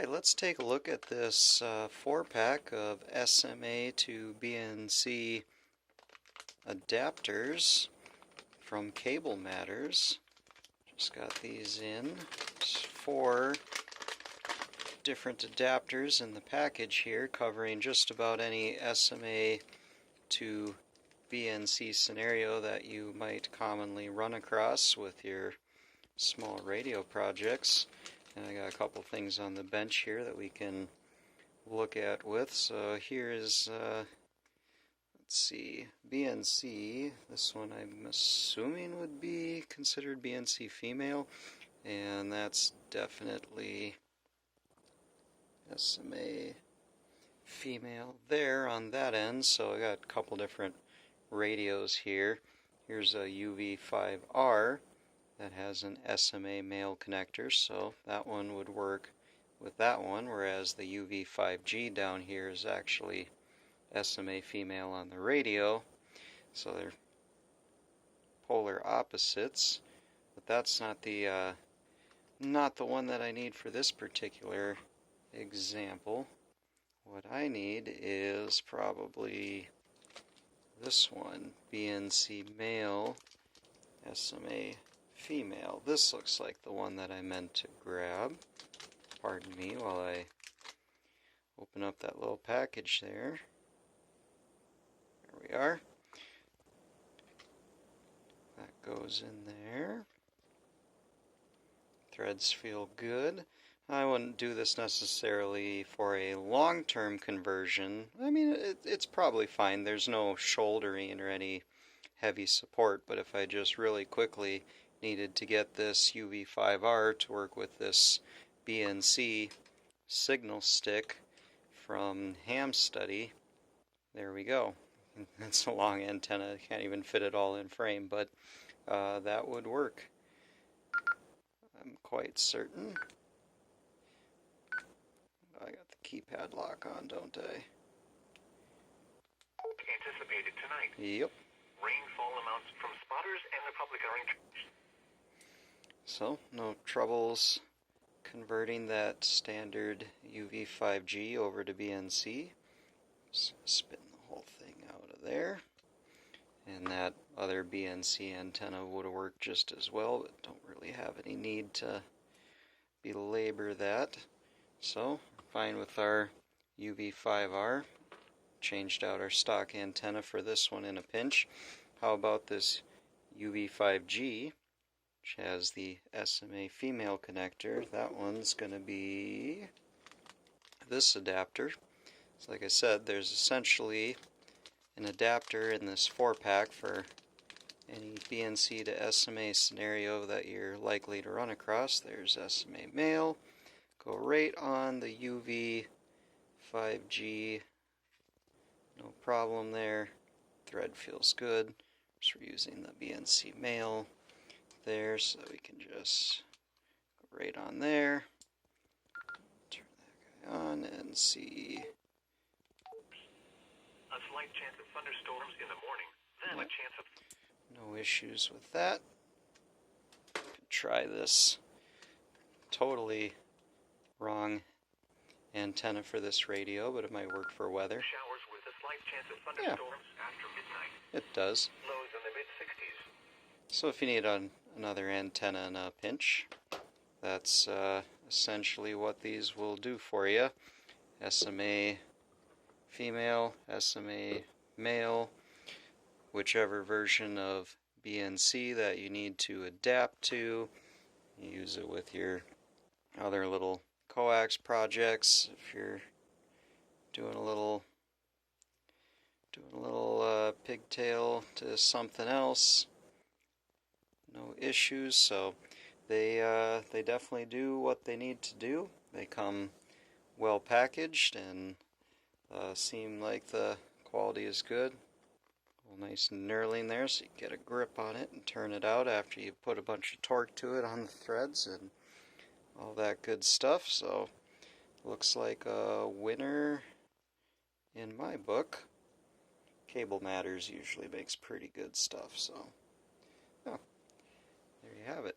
Alright, let's take a look at this 4-pack of SMA to BNC adapters from Cable Matters. Just got these in. There's 4 different adapters in the package here, covering just about any SMA to BNC scenario that you might commonly run across with your small radio projects. And I got a couple things on the bench here that we can look at with. So here is, let's see, BNC. This one I'm assuming would be considered BNC female, and that's definitely SMA female there on that end. So I got a couple different radios here. Here's a UV5R that has an SMA male connector, so that one would work with that one, whereas the UV5G down here is actually SMA female on the radio, so they're polar opposites. But that's not the one that I need for this particular example. What I need is probably this one, BNC male, SMA female. This looks like the one that I meant to grab. Pardon me while I open up that little package there. There we are. That goes in there. Threads feel good. I wouldn't do this necessarily for a long-term conversion. I mean, it's probably fine. There's no shouldering or any heavy support, but if I just really quickly needed to get this UV5R to work with this BNC signal stick from Ham Study, there we go. It's a long antenna, can't even fit it all in frame, but that would work. I'm quite certain. I got the keypad lock on, don't I? Anticipated tonight. Yep. Rainfall amounts from spotters and the public are encouraged. So, no troubles converting that standard UV5G over to BNC. Just spin the whole thing out of there. And that other BNC antenna would have worked just as well, but don't really have any need to belabor that. So, fine with our UV5R. Changed out our stock antenna for this one in a pinch. How about this UV5G, which has the SMA female connector? That one's going to be this adapter. So like I said, there's essentially an adapter in this 4-pack for any BNC to SMA scenario that you're likely to run across. There's SMA male. Go right on the UV5G. No problem there. Thread feels good. So we're using the BNC male there, so we can just go right on there. Turn that guy on and see. A slight chance of thunderstorms in the morning, then a chance of... No issues with that. Could try this totally wrong antenna for this radio, but it might work for weather. Showers with a slight chance of thunderstorms after midnight. It does. Lows in the mid-60s. So if you need another antenna in a pinch, that's essentially what these will do for you. SMA female, SMA male, whichever version of BNC that you need to adapt to. You use it with your other little coax projects. If you're doing a little pigtail to something else, no issues. So they definitely do what they need to do. They come well packaged and seem like the quality is good. Nice knurling there, so you get a grip on it and turn it out after you put a bunch of torque to it on the threads and all that good stuff. So looks like a winner in my book. Cable Matters usually makes pretty good stuff, so yeah, there you have it.